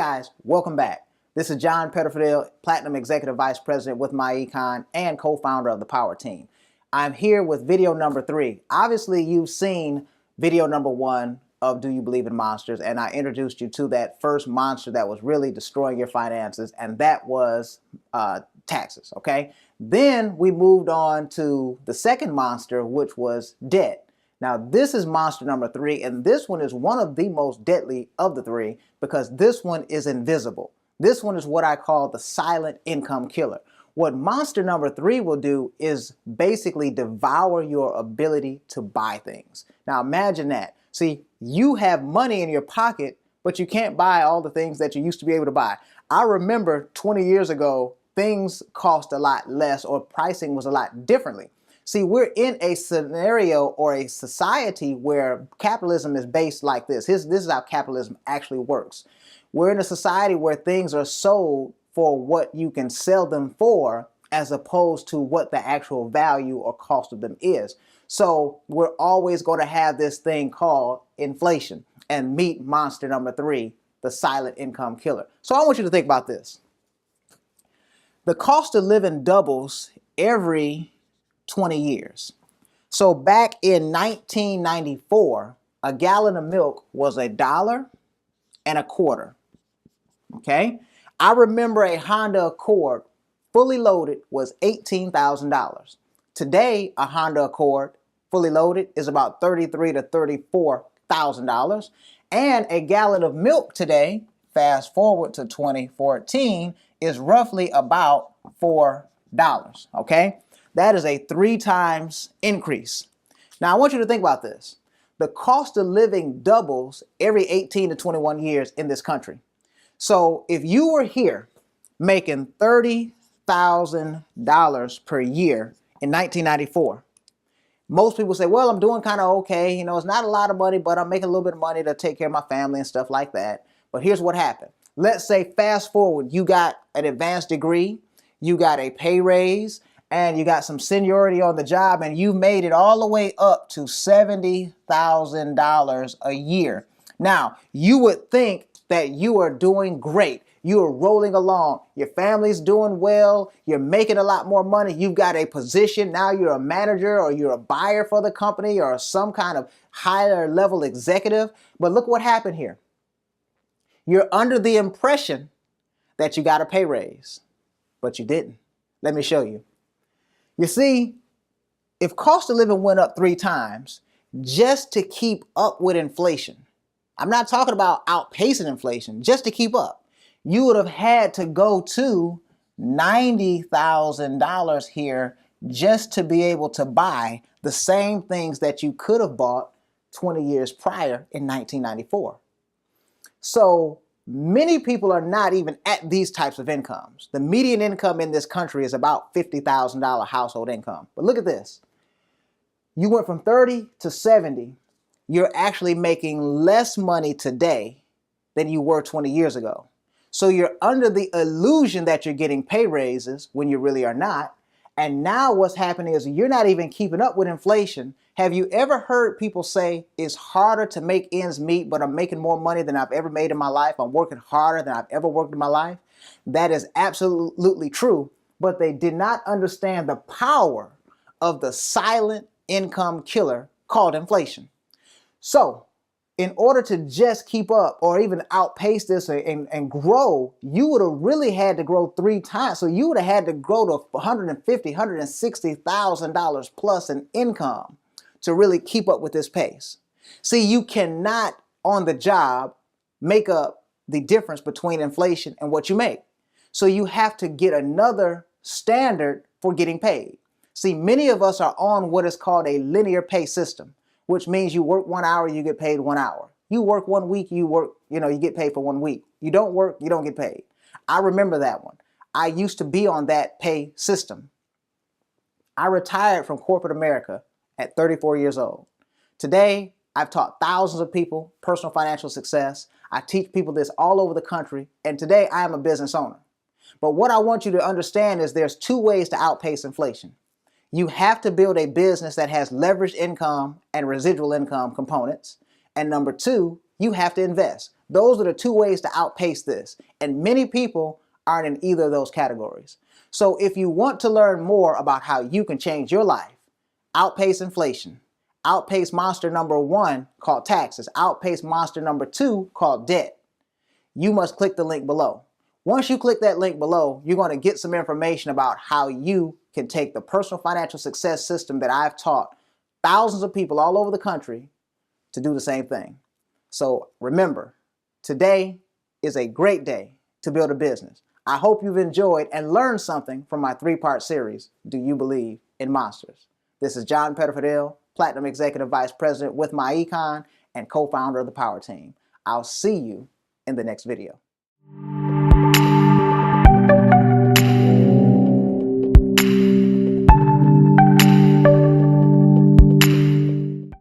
guys, welcome back. This is John Petterfidel, Platinum Executive Vice President with MyEcon and co-founder of the Power Team. I'm here with video number 3. Obviously, you've seen video number 1 of Do You Believe in Monsters, and I introduced you to that first monster that was really destroying your finances, and that was taxes, okay? Then we moved on to the second monster, which was debt. Now, this is monster number 3, and this one is one of the most deadly of the 3 because this one is invisible. This one is what I call the silent income killer. What monster number 3 will do is basically devour your ability to buy things. Now, imagine that. See, you have money in your pocket, but you can't buy all the things that you used to be able to buy. I remember 20 years ago, things cost a lot less or pricing was a lot differently. See, we're in a scenario or a society where capitalism is based like this. This is how capitalism actually works. We're in a society where things are sold for what you can sell them for as opposed to what the actual value or cost of them is. So we're always going to have this thing called inflation. And meet monster number 3, the silent income killer. So I want you to think about this. The cost of living doubles every 20 years. So back in 1994, a gallon of milk was $1.25. Okay? I remember a Honda Accord fully loaded was $18,000. Today, a Honda Accord fully loaded is about $33,000 to $34,000. And a gallon of milk today, fast forward to 2014, is roughly about $4. Okay? That is a 3 times increase. Now, I want you to think about this. The cost of living doubles every 18 to 21 years in this country. So if you were here making $30,000 per year in 1994, most people say, well, I'm doing kind of okay. You know, it's not a lot of money, but I'm making a little bit of money to take care of my family and stuff like that. But here's what happened. Let's say fast forward, you got an advanced degree, you got a pay raise, and you got some seniority on the job, and you made it all the way up to $70,000 a year. Now, you would think that you are doing great. You are rolling along. Your family's doing well. You're making a lot more money. You've got a position. Now you're a manager or you're a buyer for the company or some kind of higher level executive. But look what happened here. You're under the impression that you got a pay raise, but you didn't. Let me show you. You see, if cost of living went up 3 times just to keep up with inflation, I'm not talking about outpacing inflation, just to keep up, you would have had to go to $90,000 here just to be able to buy the same things that you could have bought 20 years prior in 1994. So many people are not even at these types of incomes. The median income in this country is about $50,000 household income. But look at this. You went from 30 to 70. You're actually making less money today than you were 20 years ago. So you're under the illusion that you're getting pay raises when you really are not. And now what's happening is you're not even keeping up with inflation. Have you ever heard people say it's harder to make ends meet, but I'm making more money than I've ever made in my life? I'm working harder than I've ever worked in my life. That is absolutely true, but they did not understand the power of the silent income killer called inflation. So in order to just keep up or even outpace this and grow, you would have really had to grow 3 times. So you would have had to grow to $150,000, $160,000 plus in income to really keep up with this pace. See, you cannot on the job make up the difference between inflation and what you make. So you have to get another standard for getting paid. See, many of us are on what is called a linear pay system, which means you work 1 hour, you get paid 1 hour. You work 1 week, you get paid for 1 week. You don't work, you don't get paid. I remember that one. I used to be on that pay system. I retired from corporate America at 34 years old. Today, I've taught thousands of people personal financial success. I teach people this all over the country, and today I am a business owner. But what I want you to understand is there's 2 ways to outpace inflation. You have to build a business that has leveraged income and residual income components. And number 2, you have to invest. Those are the two ways to outpace this. And many people aren't in either of those categories. So if you want to learn more about how you can change your life, outpace inflation, outpace monster number 1 called taxes, outpace monster number 2 called debt, you must click the link below. Once you click that link below, you're going to get some information about how you can take the personal financial success system that I've taught thousands of people all over the country to do the same thing. So remember, today is a great day to build a business. I hope you've enjoyed and learned something from my 3-part series, Do You Believe in Monsters? This is John Pettifordale, Platinum Executive Vice President with MyEcon and co-founder of the Power Team. I'll see you in the next video.